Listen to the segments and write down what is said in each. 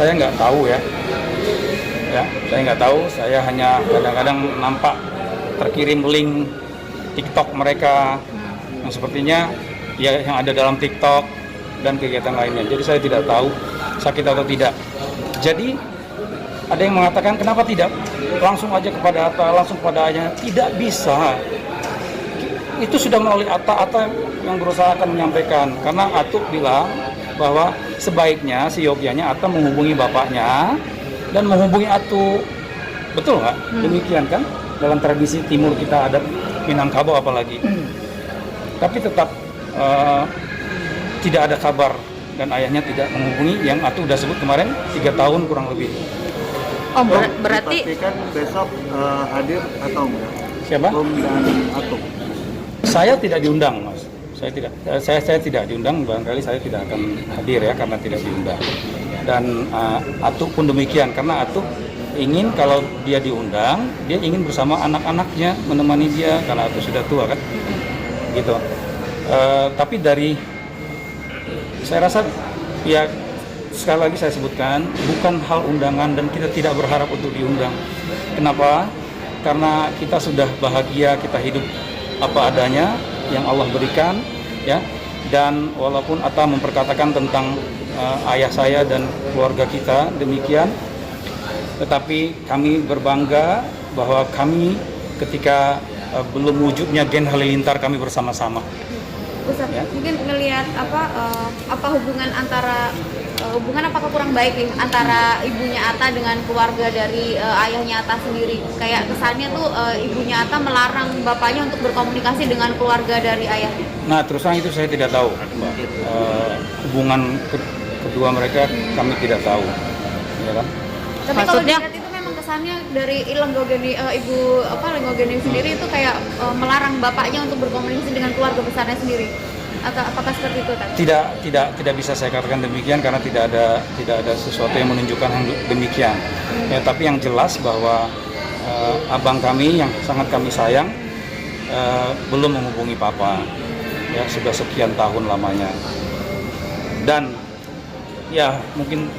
saya nggak tahu ya. Ya, saya nggak tahu. Saya hanya kadang-kadang nampak terkirim link TikTok mereka yang sepertinya ya yang ada dalam TikTok dan kegiatan lainnya. Jadi saya tidak tahu sakit atau tidak. Jadi ada yang mengatakan kenapa tidak langsung aja kepada Atta, langsung kepada ayahnya. Tidak bisa. Itu sudah melalui Atta yang berusaha akan menyampaikan. Karena Atuk bilang bahwa sebaiknya si Yogyanya Atta menghubungi bapaknya dan menghubungi Atuk. Betul nggak? Demikian kan? Dalam tradisi timur kita ada Minangkabau apalagi. Tapi tetap tidak ada kabar dan ayahnya tidak menghubungi yang Atuk udah sebut kemarin 3 tahun kurang lebih. Oh, berarti dipastikan besok hadir atau enggak? Siapa? Om dan Atuk. Saya tidak diundang, Mas. Saya tidak diundang, barangkali saya tidak akan hadir ya karena tidak diundang. Dan Atuk pun demikian karena Atuk ingin kalau dia diundang, dia ingin bersama anak-anaknya menemani dia karena Atuk sudah tua kan, gitu. Tapi saya rasa ya sekali lagi saya sebutkan bukan hal undangan dan kita tidak berharap untuk diundang. Kenapa? Karena kita sudah bahagia, kita hidup apa adanya yang Allah berikan, ya. Dan walaupun Atta memperkatakan tentang ayah saya dan keluarga kita demikian, tetapi kami berbangga bahwa kami ketika belum wujudnya Gen Halilintar kami bersama-sama. Ustaz, Ya. mungkin ngelihat apa hubungan antara hubungan apakah kurang baik nih antara ibunya Atta dengan keluarga dari ayahnya Atta sendiri? Kayak kesannya tuh ibunya Atta melarang bapaknya untuk berkomunikasi dengan keluarga dari ayahnya. Nah, terus terang itu saya tidak tahu, Mbak. Hubungan kedua mereka kami tidak tahu, ya kan? Tapi kalau Maksudnya? dilihat itu memang kesannya dari Lenggogeni Lenggogeni sendiri itu kayak melarang bapaknya untuk berkomunikasi dengan keluarga besarnya sendiri. Atau apakah seperti itu tadi? Tidak bisa saya katakan demikian karena tidak ada sesuatu yang menunjukkan hal demikian. Ya, tapi yang jelas bahwa abang kami yang sangat kami sayang belum menghubungi papa. Ya, sudah sekian tahun lamanya. Dan ya mungkin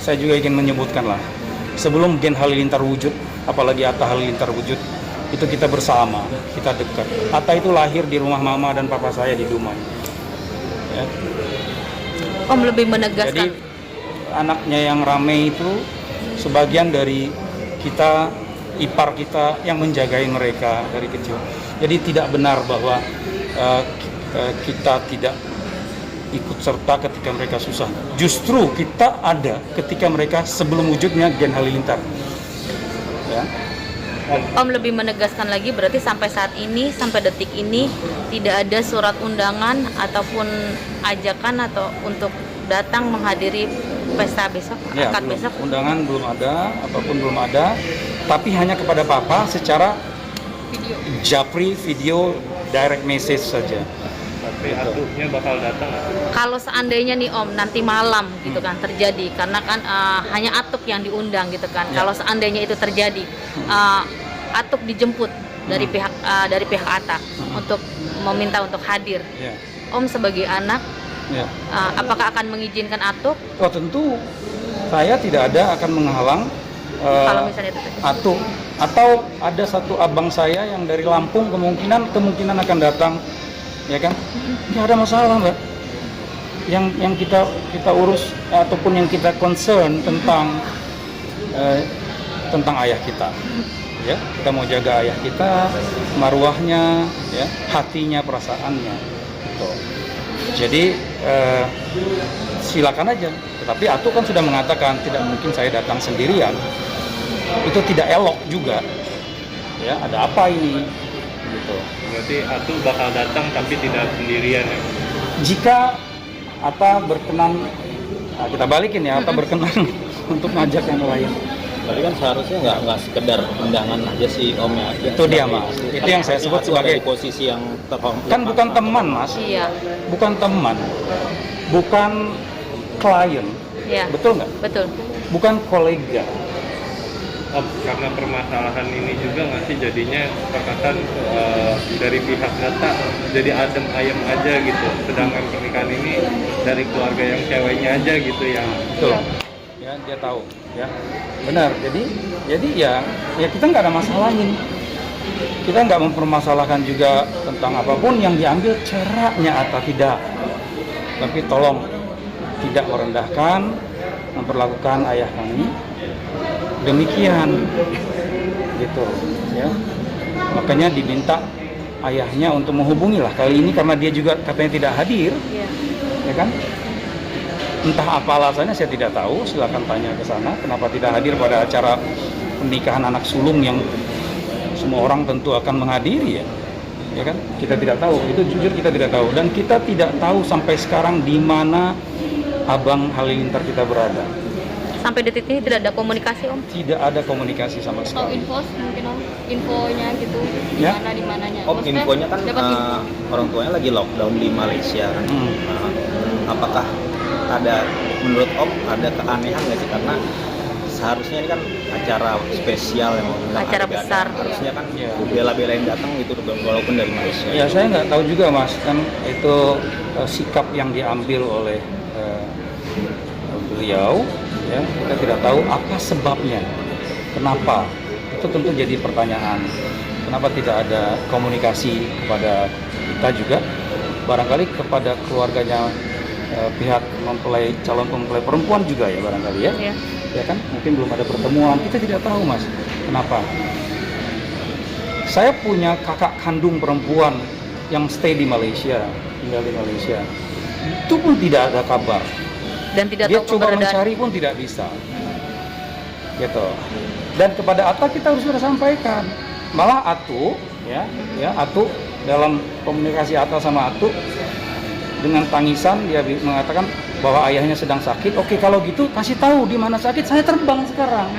saya juga ingin menyebutkan lah, sebelum Gen Halilintar wujud, apalagi Atta Halilintar wujud, itu kita bersama, kita dekat. Atta itu lahir di rumah mama dan papa saya di Dumai. Ya. Om lebih menegaskan. Jadi anaknya yang rame itu sebagian dari kita, ipar kita yang menjagai mereka dari kecil. Jadi tidak benar bahwa kita tidak ikut serta ketika mereka susah. Justru kita ada ketika mereka sebelum wujudnya Gen Halilintar. Ya. Om lebih menegaskan lagi berarti sampai saat ini, sampai detik ini tidak ada surat undangan ataupun ajakan atau untuk datang menghadiri pesta besok, Ya, akad belum. besok. Undangan belum ada, apapun belum ada, tapi hanya kepada papa secara japri video direct message saja. Tapi Atuknya bakal datang nggak? Kalau seandainya nih Om nanti malam gitu kan terjadi, karena kan hanya Atuk yang diundang gitu kan. Ya. Kalau seandainya itu terjadi, Atuk dijemput dari pihak Atta untuk meminta untuk hadir. Ya. Om sebagai anak, Ya. apakah akan mengizinkan Atuk Oh, tentu saya tidak ada akan menghalang kalau misalnya itu terjadi? Atuk atau ada satu abang saya yang dari Lampung kemungkinan akan datang, ya kan? Nggak ada masalah, Mbak. Yang kita urus ataupun yang kita concern tentang ayah kita, ya. Kita mau jaga ayah kita, marwahnya, ya, hatinya, perasaannya, gitu. Jadi silakan aja. Tetapi Atuk kan sudah mengatakan tidak mungkin saya datang sendirian. Itu tidak elok juga. Ya, ada apa ini? Gitu. Berarti Atuk bakal datang tapi tidak sendirian ya? Jika Atta berkenan, nah kita balikin ya, Atta berkenan untuk ngajak yang lain. Berarti kan seharusnya nggak sekedar undangan aja sih Om ya. Itu dia, Mas. Itu yang saya sebut sebagai di posisi yang terhormat. kan bukan teman, Mas. Iya, Bukan teman. Bukan klien. iya. Betul nggak? Betul. Bukan kolega. Om, karena permasalahan ini juga nggak sih jadinya kesepakatan dari pihak Atta jadi adem ayem aja gitu, sedangkan pernikahan ini dari keluarga yang ceweknya aja gitu yang Betul. Ya, dia tahu, ya benar. Jadi ya kita nggak ada masalahin. Kita nggak mempermasalahkan juga tentang apapun yang diambil ceraknya atau tidak. Tapi tolong tidak merendahkan, memperlakukan ayah kami demikian, gitu, ya. Makanya diminta ayahnya untuk menghubungi lah kali ini karena dia juga katanya tidak hadir, Iya. ya kan? Entah apa alasannya saya tidak tahu. Silakan tanya ke sana kenapa tidak hadir pada acara pernikahan anak sulung yang semua orang tentu akan menghadiri, ya kan? Kita tidak tahu, itu jujur kita tidak tahu, dan kita tidak tahu sampai sekarang di mana Abang Halilintar kita berada. Sampai detik ini tidak ada komunikasi, Om. Tidak ada komunikasi sama Atau sekali. info mungkin Om, infonya gitu, Ya. di mananya. Om, Maksudnya, infonya kan dapat info. orang tuanya lagi lockdown di Malaysia kan. Hmm. Apakah ada, menurut Om, ada keanehan nggak sih? Karena seharusnya ini kan acara spesial yang mengundang Acara adik-adik. besar. Harusnya kan Iya. bela-belain datang gitu walaupun dari Malaysia. Ya saya nggak tahu juga Mas, kan itu sikap yang diambil oleh beliau, ya kita tidak tahu apa sebabnya, kenapa, itu tentu jadi pertanyaan. Kenapa tidak ada komunikasi kepada kita juga, barangkali kepada keluarganya pihak mempelai, calon mempelai perempuan juga ya barangkali ya. Iya. Ya kan, mungkin belum ada pertemuan, kita tidak tahu Mas, kenapa. Saya punya kakak kandung perempuan yang stay di Malaysia, tinggal di Malaysia, itu pun tidak ada kabar. Dan tidak Dia tahu coba keberadaan. mencari pun tidak bisa, gitu. Dan kepada Atta kita harus sudah sampaikan, malah Atu, ya Atu dalam komunikasi Atta sama Atu dengan tangisan dia mengatakan bahwa ayahnya sedang sakit. Oke, kalau gitu kasih tahu di mana sakit, saya terbang sekarang.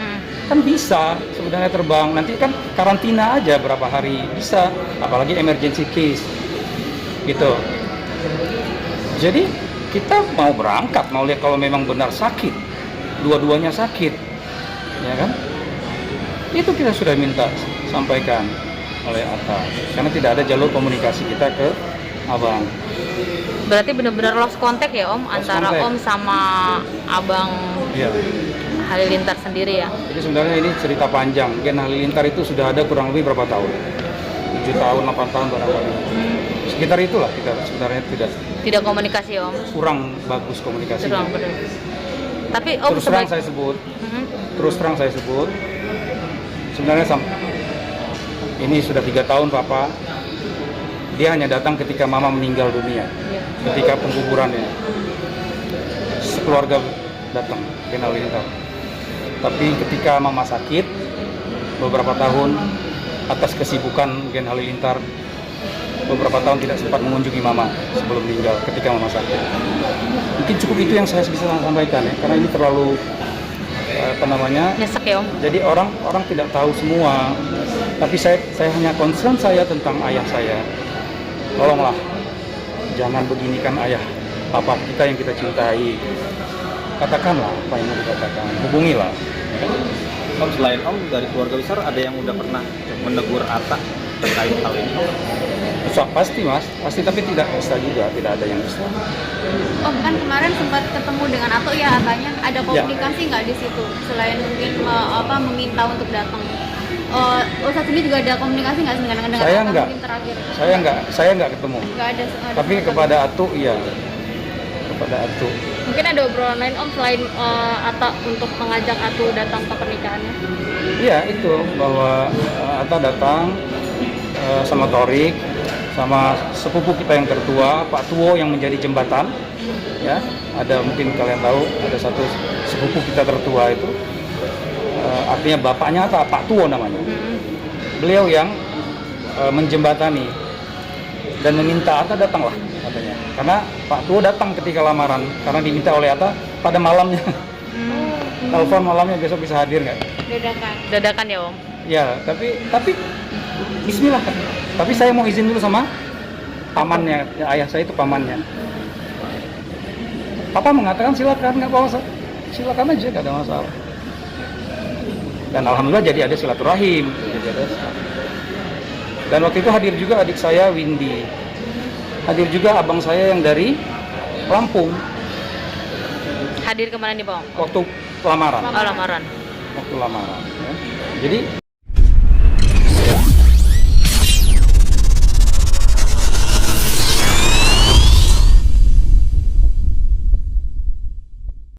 Kan bisa sebenarnya terbang, nanti kan karantina aja berapa hari bisa, apalagi emergency case, gitu. Jadi kita mau berangkat, mau lihat kalau memang benar sakit, dua-duanya sakit, ya kan? Itu kita sudah minta sampaikan oleh Atta, karena tidak ada jalur komunikasi kita ke Abang. Berarti benar-benar lost contact ya, Om, Lost antara contact. Om sama Abang Iya. Halilintar sendiri ya. Jadi sebenarnya ini cerita panjang. Gen Halilintar itu sudah ada kurang lebih berapa tahun? 7 tahun, 8 tahun barangkali. Sekitar itulah kita sebenarnya Tidak komunikasi, Om. kurang bagus komunikasi. Terus, benar. Tapi Om Terus terang saya sebut, Mhm. terus terang saya sebut, sebenarnya ini sudah 3 tahun Papa, dia hanya datang ketika Mama meninggal dunia, Iya. ketika penguburannya, sekeluarga datang Gen Halilintar. Tapi ketika Mama sakit beberapa tahun, atas kesibukan Gen Halilintar, beberapa tahun tidak sempat mengunjungi Mama sebelum meninggal ketika Mama sakit. Mungkin cukup itu yang saya bisa sampaikan ya, karena ini terlalu Nyesek ya, Om. jadi orang tidak tahu semua. Tapi saya hanya concern saya tentang ayah saya. Tolonglah jangan beginikan ayah papa kita yang kita cintai. Katakanlah apa yang mau dikatakan, hubungilah. Om, selain Om, dari keluarga besar ada yang udah pernah menegur Atta terkait hal ini? So, pasti Mas, pasti, tapi tidak bisa juga, tidak ada yang bisa. Om, kan kemarin sempat ketemu dengan Ato ya, Atanya ada komunikasi nggak di situ selain mungkin meminta untuk datang? Ustadz sendiri juga ada komunikasi nggak dengan Saya Ato enggak. mungkin terakhir? Saya nggak ketemu. Nggak ada. Tapi kepada Atu iya, kepada Atu. Mungkin ada obrolan lain Om selain Atta untuk mengajak Atu datang ke pernikahannya? Iya itu, bahwa Atta datang sama Torik, sama sepupu kita yang tertua, Pak Tuo yang menjadi jembatan. Ya, ada mungkin kalian tahu ada satu sepupu kita tertua itu, artinya bapaknya Atta, Pak Tuo namanya. Beliau yang menjembatani dan meminta Atta datanglah katanya. Karena Pak Tuo datang ketika lamaran karena diminta oleh Atta pada malamnya. Telepon malamnya, besok bisa hadir nggak? Dadakan ya, Om. Ya, tapi bismillah kan. Tapi saya mau izin dulu sama pamannya, ya, ayah saya itu pamannya. Papa mengatakan silakan, nggak apa-apa, silakan aja, nggak ada masalah. Dan alhamdulillah jadi ada silaturahim. Dan waktu itu hadir juga adik saya Windy, hadir juga abang saya yang dari Lampung. Hadir kemana nih, Bang? Waktu lamaran. Oh, lamaran. Waktu lamaran. Ya. Jadi